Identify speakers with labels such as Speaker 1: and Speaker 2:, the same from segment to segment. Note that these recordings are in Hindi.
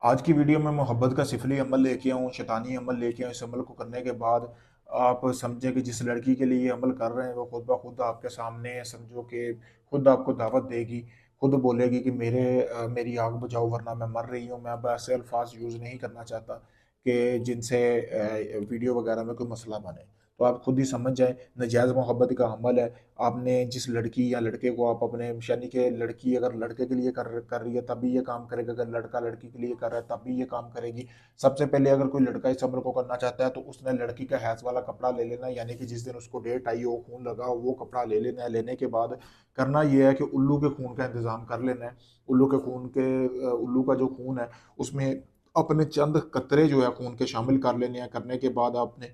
Speaker 1: आज की वीडियो में मोहब्बत का सिफली अमल लेके आऊँ, शैतानी अमल लेके आऊँ। इस अमल को करने के बाद आप समझें कि जिस लड़की के लिए ये अमल कर रहे हैं वो खुद ब खुद आपके सामने है। समझो कि खुद आपको दावत देगी, खुद बोलेगी कि मेरी आग बुझाओ वरना मैं मर रही हूँ। मैं अब ऐसे अल्फाज यूज़ नहीं करना चाहता कि जिनसे वीडियो वगैरह में कोई मसला बने। तो आप खुद ही समझ जाएँ, नाजायज़ मोहब्बत का अमल है। आपने जिस लड़की या लड़के को आप अपने यानी कि लड़की अगर लड़के के लिए कर रही है तब भी ये काम करेगा, अगर लड़का लड़की के लिए कर रहा है तब भी ये काम करेगी। सबसे पहले अगर कोई लड़का इस अमल को करना चाहता है तो उसने लड़की का हैज़ वाला कपड़ा ले लेना है, यानी कि जिस दिन उसको डेट आई हो, खून लगा हो, वो कपड़ा ले लेना है। लेने के बाद करना ये है कि उल्लू के खून का इंतज़ाम कर लेना है। उल्लू का जो खून है उसमें अपने चंद कतरे जो है खून के शामिल कर लेने हैं। करने के बाद आपने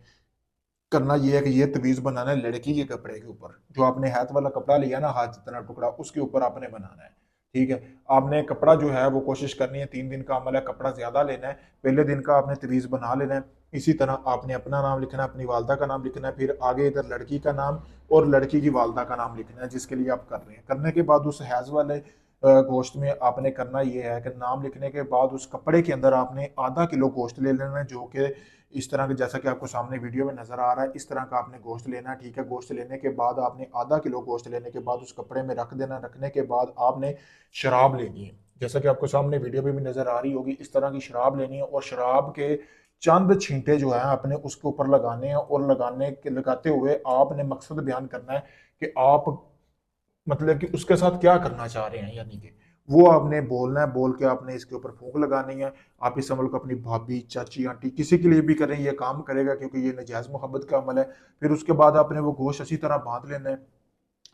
Speaker 1: करना ये है कि ये तवीज़ बनाना है लड़की के कपड़े के ऊपर। जो आपने हाथ वाला कपड़ा लिया ना, हाथ जितना टुकड़ा, उसके ऊपर आपने बनाना है। ठीक है? आपने कपड़ा जो है वो कोशिश करनी है, 3 दिन का अमल है, कपड़ा ज़्यादा लेना है। पहले दिन का आपने तवीज़ बना लेना है। इसी तरह आपने अपना नाम लिखना है, अपनी वालदा का नाम लिखना है, फिर आगे इधर लड़की का नाम और लड़की की वालदा का नाम लिखना है जिसके लिए आप कर रहे हैं। करने के बाद उस हैज़ वाले गोश्त में आपने करना ये है कि नाम लिखने के बाद उस कपड़े के अंदर आपने आधा किलो गोश्त ले लेना है, जो कि इस तरह के जैसा कि आपको सामने वीडियो में नज़र आ रहा है, इस तरह का आपने गोश्त लेना है। ठीक है? गोश्त लेने के बाद आपने आधा किलो गोश्त लेने के बाद उस कपड़े में रख देना। रखने के बाद आपने शराब लेनी है, जैसा कि आपको सामने वीडियो में भी नज़र आ रही होगी। इस तरह की शराब लेनी है और शराब के चंद छींटे जो हैं आपने उसके ऊपर लगाने हैं और लगाते हुए आपने मकसद बयान करना है कि आप मतलब कि उसके साथ क्या करना चाह रहे हैं, यानी कि वो आपने बोलना है। बोल के आपने इसके ऊपर फूंक लगानी है। आप इस अमल को अपनी भाभी, चाची, आंटी किसी के लिए भी करें, ये काम करेगा क्योंकि ये नजायज़ मोहब्बत का अमल है। फिर उसके बाद आपने वो गोश्त अच्छी तरह बांध लेना है।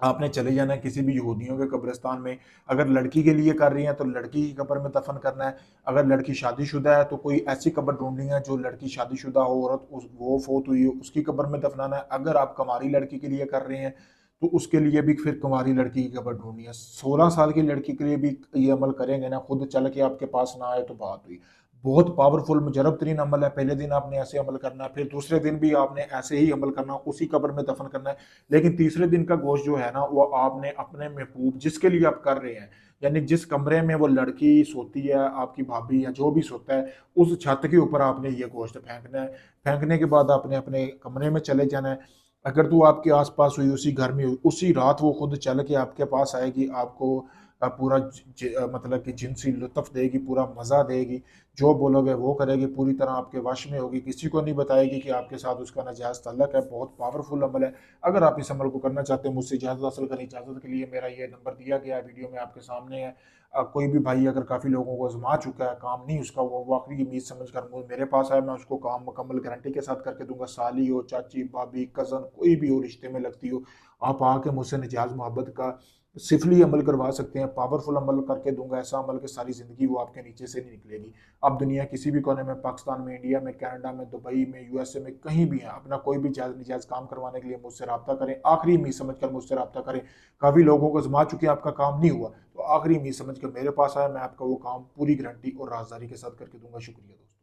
Speaker 1: आपने चले जाना है किसी भी यहूदियों के कब्रिस्तान में। अगर लड़की के लिए कर रही हैं तो लड़की की कब्र में दफन करना है। अगर लड़की शादीशुदा है तो कोई ऐसी कब्र ढूंढनी है जो लड़की शादीशुदा हो, औरत वो फोत हुई हो, उसकी कब्र में दफनाना है। अगर आप कुंवारी लड़की के लिए कर रहे हैं तो उसके लिए भी फिर कुंवारी लड़की की कब्र ढूंढनी है। 16 साल की लड़की के लिए भी ये अमल करेंगे ना, खुद चल के आपके पास ना आए तो बात हुई। बहुत पावरफुल मुजरब तरीन अमल है। पहले दिन आपने ऐसे अमल करना है, फिर दूसरे दिन भी आपने ऐसे ही अमल करना, उसी कब्र में दफन करना है। लेकिन तीसरे दिन का गोश्त जो है ना, वो आपने अपने महबूब जिसके लिए आप कर रहे हैं, यानी जिस कमरे में वो लड़की सोती है, आपकी भाभी या जो भी सोता है, उस छत के ऊपर आपने ये गोश्त फेंकना है। फेंकने के बाद आपने अपने कमरे में चले जाना है। अगर तो आपके आसपास हुई, उसी घर में हुई, उसी रात वो खुद चल के आपके पास आएगी, आपको पूरा मतलब कि जिनसी लुत्फ देगी, पूरा मज़ा देगी। जो बोलोगे वो करेगी, पूरी तरह आपके वश में होगी, किसी को नहीं बताएगी कि आपके साथ उसका नाजायज़ ताल्लुक है। बहुत पावरफुल अमल है। अगर आप इस अमल को करना चाहते हैं, मुझसे इजाज़त हासिल करें। इजाज़त के लिए मेरा ये नंबर दिया गया है, वीडियो में आपके सामने है। कोई भी भाई अगर काफ़ी लोगों को आजमा चुका है, काम नहीं उसका, वो आखिरी उम्मीद समझ कर मेरे पास आया, मैं उसको काम मुकम्मल गारंटी के साथ करके दूंगा। साली हो, चाची, भाभी, कज़न, कोई भी हो रिश्ते में लगती हो, आप आके मुझसे निजाज मोहब्बत का सिफली अमल करवा सकते हैं। पावरफुल अमल करके दूंगा, ऐसा अमल कि सारी ज़िंदगी वो आपके नीचे से नहीं निकलेगी। आप दुनिया किसी भी कोने में, पाकिस्तान में, इंडिया में, कनाडा में, दुबई में, यूएसए में, कहीं भी हैं, अपना कोई भी जायज़ निजायज़ काम करवाने के लिए मुझसे रब्ता करें। आखिरी उम्मीद समझ कर मुझसे रब्ता करें। काफ़ी लोगों को आजमा चुके हैं, आपका काम नहीं हुआ, तो आखिरी उम्मीद समझ कर मेरे पास आया, मैं आपका वो काम पूरी गारंटी और राजदारी के साथ करके दूंगा। शुक्रिया दोस्तों।